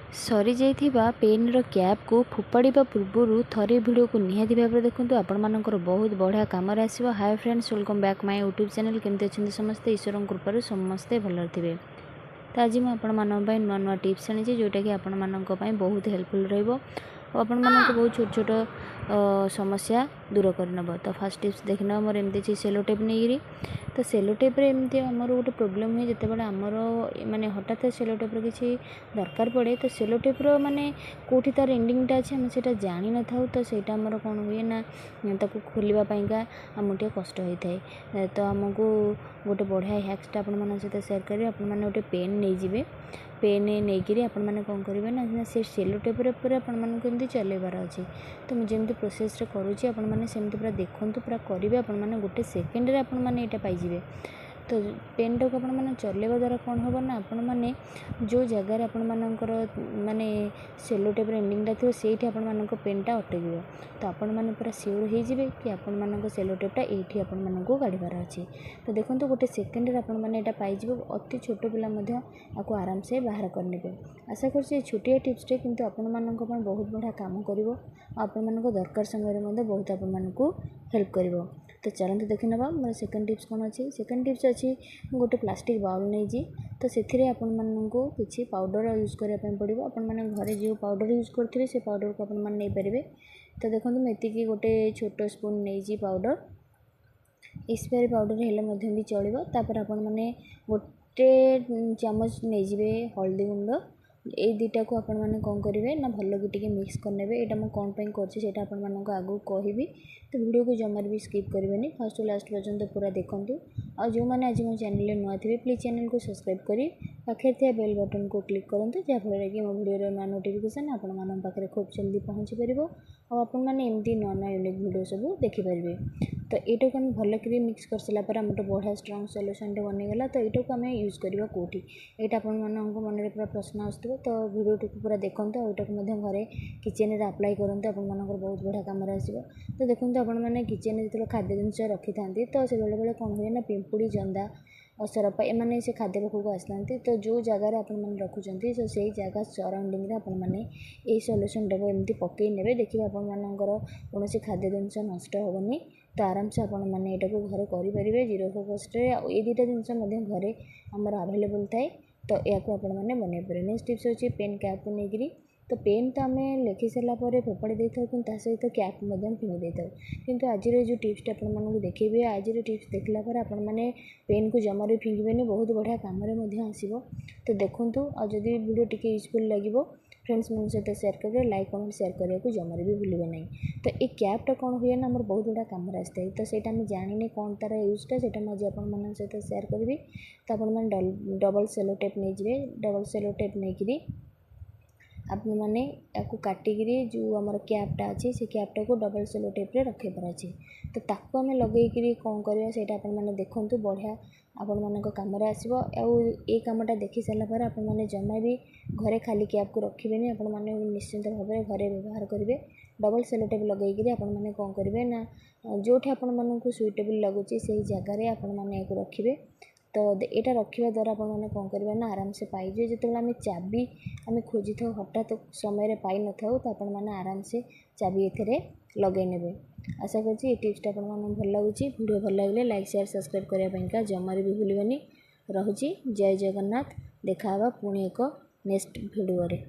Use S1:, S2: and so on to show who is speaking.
S1: सरी जाइथिबा पेन रो कैप को फोपाड़ा पूर्व थरे वीडियो को निहाती भाव में देखो आपंकर बहुत बढ़िया कम आसो। Hi friends, welcome back my YouTube channel. केमती अच्छे समस्ते? ईश्वर कृपार समस्ते भल थे। तो आज मुझे नुआ नुआ टिप्स आनी जोटा कि आपण बहुत हेल्पफुल रही आपण मानक बहुत छोट छोट समस्या दूर करनब। तो फास्ट टिप्स देखना मोर एमती सेलो टेप नहीं तो सेलो टेप एमती आमर गोटे प्रोब्लेम हुए जिते बड़े आमर माने हठात सेलो टेप्र किसी दरकार पड़े तो सेलो टेप्र माने कौटी तार एंडिंगटा अच्छे आम से जानी न था। तो सहीटा आमर कौन हुए ना ताको खोलवाईका आमको कष्ट होता है। तो आमको गोटे बढ़िया हैक्सटा आपण सहित सेयार करेंगे। आपण गोटे पेन नहीं पेन नहीं आपण मैंने कौन करेंगे ना से सेलो टेप्रे आपमको चलेबार अच्छे। तो मुझे जमी प्रोसेस करुँची आपमने पूरा देखूँ पूरा करेंगे आपने गोटे सेकेंड आपटा पाइबे। तो पेन टाक आपने चलेवा द्वारा कौन हम ना आपण मैंने जो जगार आपर माने सेलो टेप्र एंडिंगटा थो से आप पेनटा अटक। तो आपण मैंने पूरा सियोर हो कि आपण सेलो टेप्टा ये आपको काढ़ार अच्छे। तो देखो गोटे सेकेंड आपने पाइबे अति छोट पिला आपको आराम से बाहर करने। आशा कर छोटिया टिप्सटे किंतु आपण बहुत बढ़िया काम कर आपण दरकार समय बहुत आपको हेल्प कर। तो चलते देखी ना मोर सेकेंड टिप्स कौन अच्छी। सेकेंड टिप्स अच्छी गोटे प्लास्टिक बाउल नहीं तो से किसी पाउडर यूज करने पड़ो। आपण घरे जो पाउडर यूज करते से पाउडर को नहीं पारे। तो देखो मुझे गोटे छोट स्पून नहीं पाउडर एक्सपायरी पाउडर हेल्ले भी चलो। तापर आपने गोटे चामच नहीं हल्दी गुंड ये दुटा को आपण मैंने कौन करेंगे ना भल कि मिक्स करने। यहाँ मुझे कौन पर कर आगू कहि। तो वीडियो को जमार भी स्किप करेंगे फर्स्ट लास्ट पर्यंत पूरा देखूँ। और जो मैंने आज मो चैनल नुआ थे प्लीज चैनल को सब्सक्राइब करी पाखे थे बेल बटन को क्लिक करूँ जहाँफल कि मो वीडियो नुआ नोटिफिकेशन आपण पाखे खूब जल्दी पहुँची पार और आपमती नुआ नुआ यूनिक वीडियो सब देखिपारे। तो यहाँ को भल कि मिक्स कर सारापर आम बढ़िया स्ट्रंग सल्यूशन बनीगला। तो यहाँ को आम यूज करवा कौटी यहाँ आपण मन में पूरा प्रश्न आसो। तो वीडियो को पूरा देखते और यहाँ घरे किचेन में अप्लाई करते आपंकर बहुत बढ़िया कम आसो। तो देखो आपने किचेन जो खाद्य जिनस रखी था तो से बेले कौन हुए ना पिंपुड़ी जंदा असरपा एम से खाद्य पाखक आसते। तो जो जगार आप रखुच्च तो से जगह सराउंडिंग आपने ये सल्यूशन टाक एमती पकई ने देखिए आपर कौन खाद्य जिनस नष्ट हेनी। तो आराम से आपने यहाँ को घरे करेंगे जीरो कस्ट ये दुटा जिनस घरे आमर आवेलेबल थाए। तो या आपने बनई पारे। नेक्स्ट टिप्स अच्छी पेन कैप को लेकर। तो पेन तो आम लिखि सारापर फोपाड़ी दे था कि सहित कैप फिंगी दे था। किंतु आज जो टिप्सटा आपको देखेबे आज टिप्स देखला पर आपने पेन को जमार भी फिंगे बहुत बढ़िया कम आसो। तो देखूँ और जदि वीडियो टी यूजफुल लगे फ्रेंड्स मन सहित सेयार करेंगे लाइक कमेंट शेयर करने को जमार भी भूलें नहीं। तो ये कैपटा कौन हुए ना आम बहुत बड़ा कम आसता है। तो सहीटा आम जाने कौन तार यूजटा से आज आप सहित सेयार करी। तो आपने डबल सेलो टेप नहीं डबल सेलो टेप नहीं आप मैंने आपको काटिकी जो आम कैपटा अच्छी से कैपटा को डबल सेलो टेप्रे रखे पार अच्छे। तो ताको आम लगे कौन करवा से आपने देखूँ बढ़िया आपण मान कम आसो। ये कमटा देखी सारापर आपने जमा भी घरे खाली कैप को रखें आपने निश्चिंत भाव में घरे व्यवहार करेंगे। डबल सेलो टेप लगे आपने कौन करेंगे ना जो आपको सुइटेबल लगुच से जगार आपने रखिए। तो यहाँ रखा द्वारा आपने कौन करेंगे ना आराम से पाइबे जो आम चाबी आम खोजी था हठात समय पाई न था। तो आपने आराम से चाबी ये लगे ने। आशा कर टिप्सटा आपको भल लगुच। वीडियो भल लगे लाइक शेयर सब्सक्राइब करने जमार भी भूलें। रहुची जय जगन्नाथ। देखा पुणी एक नेक्स्ट वीडियो रे।